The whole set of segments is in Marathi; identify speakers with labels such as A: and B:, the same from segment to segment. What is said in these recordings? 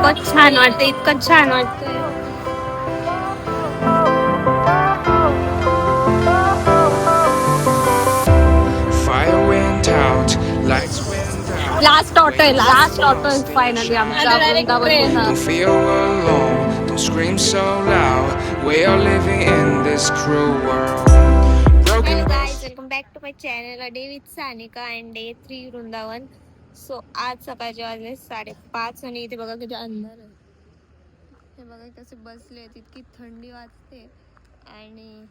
A: इतकं छान वाटतं, इतकं छान वाटतं.
B: Fire went out, lights went out.
A: Last auto आहे, लास्ट ऑटो आहे फायनली आमचा Vrindavan.
B: Don't feel alone, don't scream so loud. We are living in this cruel world. Broken
A: hello guys, welcome back to my channel day with Sanika and day 3 Vrindavan. So आज सकाळचे वाजले 5:30 आणि इथे बघा किती अंधार आहे. हे बघा कसे बसले, इतकी थंडी वाजते आणि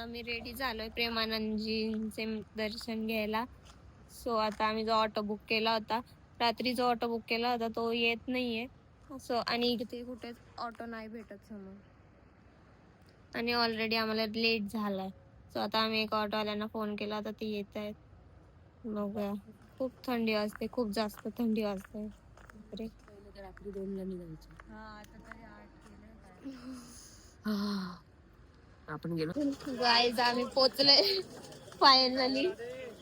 A: आम्ही रेडी झालोय प्रेमानंदजींचे दर्शन घ्यायला. सो आता आम्ही जो ऑटो बुक केला होता, रात्री जो ऑटो बुक केला होता तो येत नाहीये. सो आणि इथे कुठेच ऑटो नाही भेटत समोर आणि ऑलरेडी आम्हाला लेट झालाय. सो आता आम्ही एक ऑटोवाल्यांना फोन केला, आता ते येत आहेत. बघूया. खूप थंडी वाजते, खूप जास्त थंडी वाजते. बापरे.
C: रात्री 2ला निघायचं. आपण गेलो.
A: गाईज आम्ही पोचले फायनली.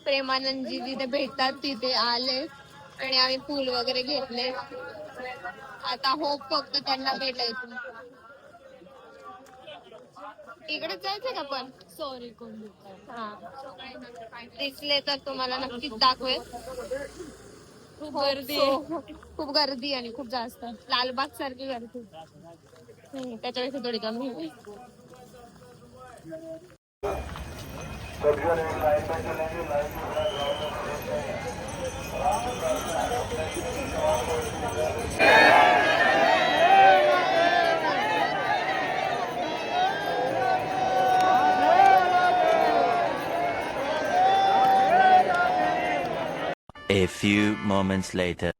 A: प्रेमानंदजी जिथे भेटतात तिथे आले आणि आम्ही फुल वगैरे घेतले. आता होप फक्त त्यांना भेटायचं. इकडे जायचं का पण? सॉरी कोण दिसले तर तुम्हाला नक्कीच दाखवेल. खूप गर्दी, खूप गर्दी आणि खूप जास्त लालबाग सारखी गर्दी. त्याच्यापेक्षा थोडी कमी.
D: A few moments later.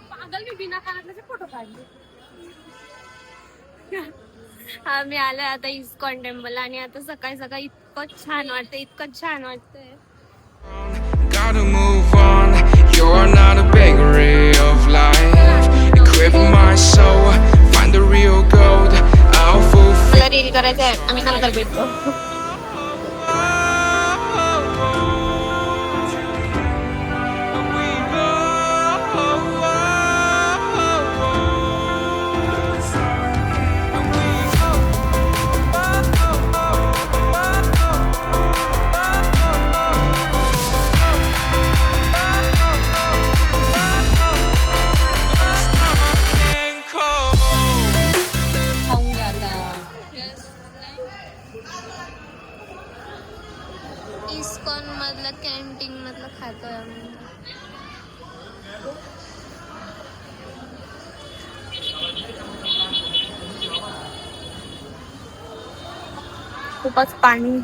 A: पागल मी बिना कानातल्याचे फोटो काढले. आम्ही आलोय आता इस्कॉन टेम्पल आणि आता सकाळी सकाळी इतकं छान वाटतंय, इतकं छान वाटतंय.
B: Gotta move on. You're not a bakery of life. Equip my soul, find the real gold. I'll fulfill.
A: मला रील करायचंय, आम्ही नंतर भेटतो. इस्कॉन मधलं कॅन्टीन मधलं खातोय आम्ही. खूपच पाणी.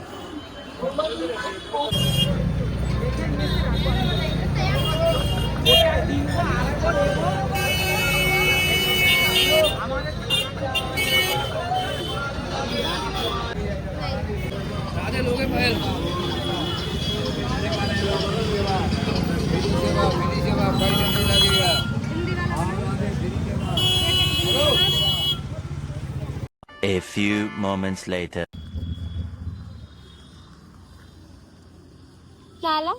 D: A few moments later.
A: झाला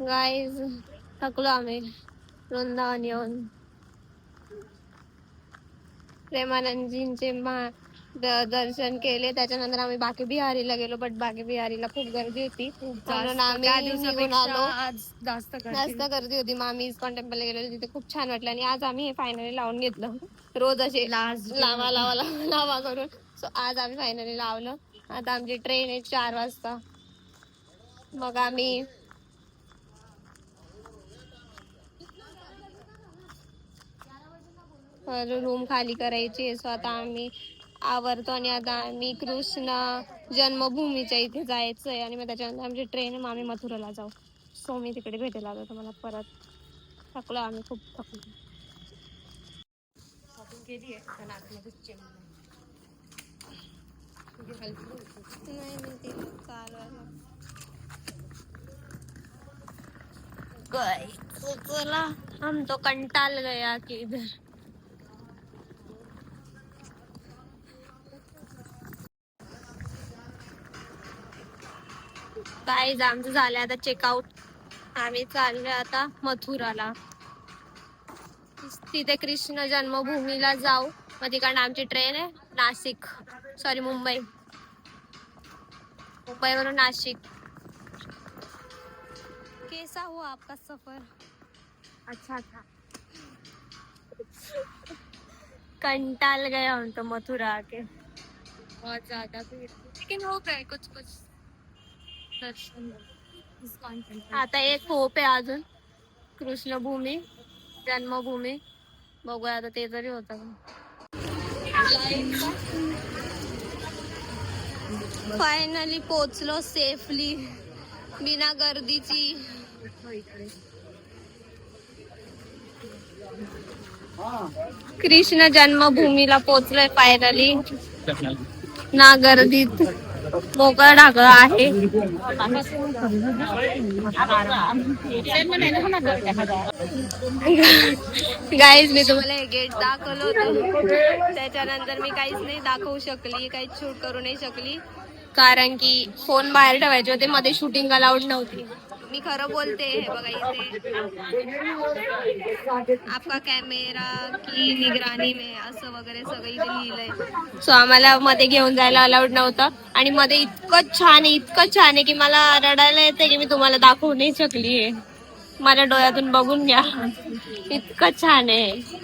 A: गाईज, थकलो आम्ही वृंदावन येऊन. प्रेमानंदजींचे दर्शन केले, त्याच्यानंतर आम्ही बाकी बिहारीला गेलो, बट बाकी बिहारीला खूप गर्दी होती म्हणून आम्ही निघून आलो. जास्त गर्दी होती. मग आम्ही इस्कॉन टेम्पलला गेलो, तिथे खूप छान वाटलं आणि आज आम्ही हे फायनली लावून घेतलं. रोज असे लावा लावा लावा लावा करून. सो आज आम्ही फायनली लावलं. आता आमची ट्रेन आहे 4 वाजता. मग आम्ही रूम खाली करायची. सो आता आम्ही आवरतो आणि आता आम्ही कृष्ण जन्मभूमीच्या इथे जायचंय आणि मग त्याच्यानंतर आमची ट्रेन मग आम्ही मथुराला जाऊ. सो मी तिकडे भेटायला आलो तुम्हाला परत. थकलो आम्ही, खूप थकलो. नाही मी ते चालवायला. चला हम तो कंटाल गया कि इधर. गाईज आमचं झालंय आता चेकआउट. आम्ही चाललोय आता मथुराला. तिथे कृष्ण जन्मभूमीला जाऊ. मग तिकडनं आमची ट्रेन आहे नाशिक, सॉरी मुंबई, मुंबईवरून नाशिक. कैसा हुआ आपका सफर? अच्छा था. कंटाल गए हम तो मथुरा आके, बहुत ज्यादा भीड़ थी. लेकिन हो गए कुछ कुछ दर्शन. आता एक होप आहे अजून, कृष्णभूमी जन्मभूमी. बघूया आता ते जरी होतं का. फायनली पोचलो सेफली, बिना गर्दीची. कृष्ण जन्मभूमीला पोचलोय फायनली, ना गर्दीत, मोकळा ढाकळा आहे. गाईज मी तुम्हाला हे गेट दाखवलं होतं, त्याच्यानंतर मी काहीच नाही दाखवू शकली, काहीच शूट करू नाही शकली, कारण की फोन बाहेर ठेवायचे होते, मध्ये शूटिंग अलाउड नव्हती. मी खरं बोलते. हे बघा इथे आपका कॅमेरा की निगरानी में असं वगैरे सगळं इथे लिहिलंय. सो आम्हाला मध्ये घेऊन जायला अलाउड नव्हतं. आणि मध्ये इतकं छान आहे की मला रडायला येते की मी तुम्हाला दाखवू नाही शकली. माझ्या डोळ्यातून बघून घ्या, इतकं छान आहे.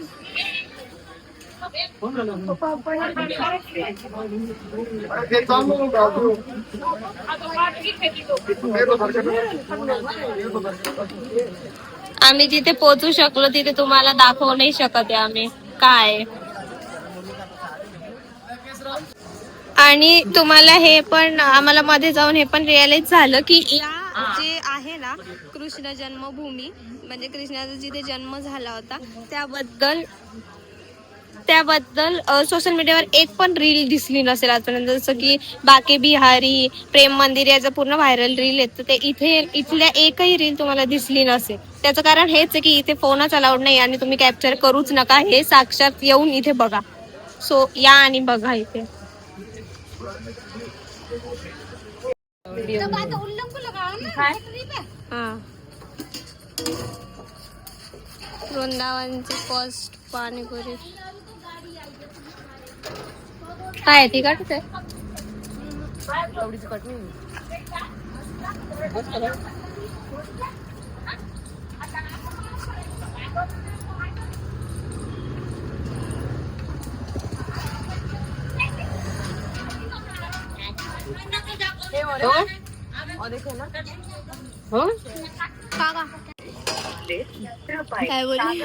A: आम्ही जिथे पोहोचू शकलो तिथे तुम्हाला दाखवू नाही शकत आहे आम्ही काय. आणि तुम्हाला हे पण, आम्हाला मध्ये जाऊन हे पण रिअलाइज झालं की या जे आहे ना कृष्ण जन्मभूमी, म्हणजे कृष्णाचा जिथे जन्म झाला होता, त्याबद्दल सोशल मीडियावर एक पण रील दिसली नसेल आजपर्यंत. जसं की बाके बिहारी, प्रेम मंदिर याचं पूर्ण व्हायरल रील येतं, ते इथल्या एकही रील तुम्हाला दिसली नसेल. त्याचं कारण हेच आहे की इथे फोनच अलाउड नाही आणि तुम्ही कॅप्चर करूच नका. हे साक्षात येऊन इथे बघा. सो या आणि बघा इथे. वृंदावनची फर्स्ट पाणीपुरी काय तिखट आहे. काय बोलली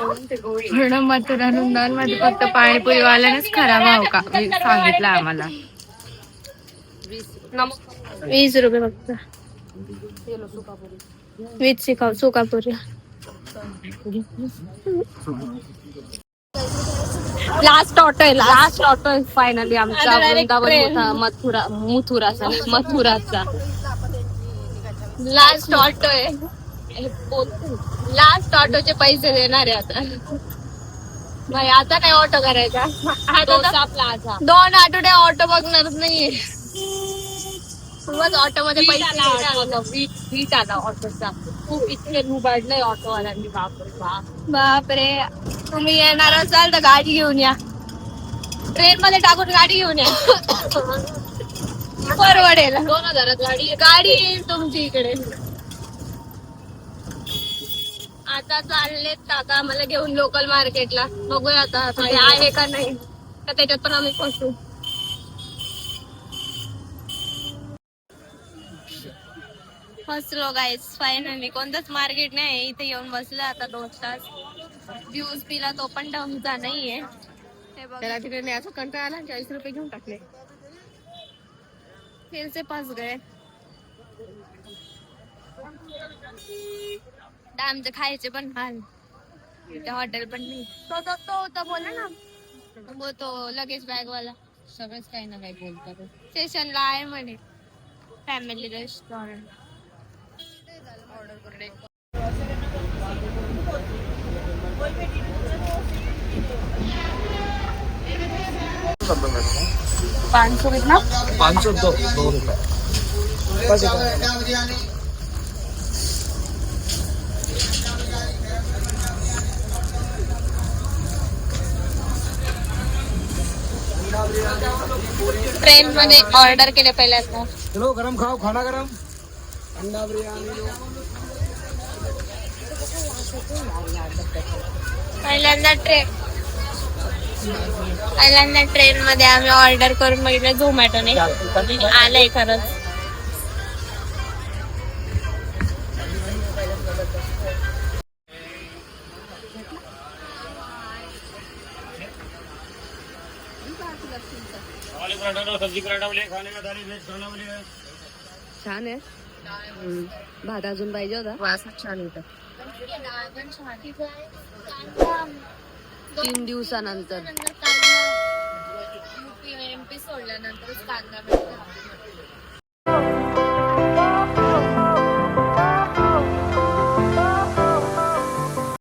C: मथुरा वृंदावन मध्ये फक्त पाणीपुरी वाल्यानेच खरा भाव का सांगितलं आम्हाला.
A: 20 रुपये फक्त. वीज सुकापुरी. लास्ट ऑटो आहे फायनली आमचा वृंदावन मथुराचा लास्ट ऑटो आहे. लास्ट ऑटोचे पैसे देणार आहे आता. नाही आता नाही ऑटो करायचा. आता 2 आठवडे ऑटो बघणारच नाहीये. ऑटो मध्ये पैसे वीट आला ऑटोचा. खूप इतके लुबाडलंय ऑटोवाल्यांनी. बापरे. तुम्ही येणार असाल तर गाडी घेऊन या, ट्रेन मध्ये टाकून गाडी घेऊन या, परवडेल. 2000 गाडी येईल तुमची इकडे. आता चाललेत काका आम्हाला घेऊन लोकल मार्केटला. बघूया आता आहे का नाही, तर त्याच्यात पण आम्ही पोहोचू. फसलो गाईस फायनली. कोणतंच मार्केट नाही, इथे येऊन बसलं आता 2 तास. ज्यूस पिला तो पण ढंगचा नाहीये. हे बघा
C: तिकडे असं कंटाळा आला, 40 रुपये घेऊन टाकले.
A: फिर से फस गए. आमचे खायचे पण हाल, हॉटेल पण नाही. तो बोला ना, वो तो लगेच बॅग वाला
C: सगळंच काही ना काही बोलतात.
A: स्टेशनला आहे म्हणे फॅमिली रेस्टॉरंट. ऑर्डर करणे.
C: ₹500
E: 502 रुपये.
A: ट्रेन मध्ये ऑर्डर केले पहिल्यांदा.
E: चलो गरम खाओ, खाना गरम. अंडा बिर्याणी.
A: पहिल्यांदा ट्रेन मध्ये आम्ही ऑर्डर करून बघितलं झोमॅटोने. आलंय खरंच.
C: छान आहे. भात अजून पाहिजे होता. वास छान होता. 3 दिवसानंतर
A: MP सोडल्यानंतरच कांदा मिळतो.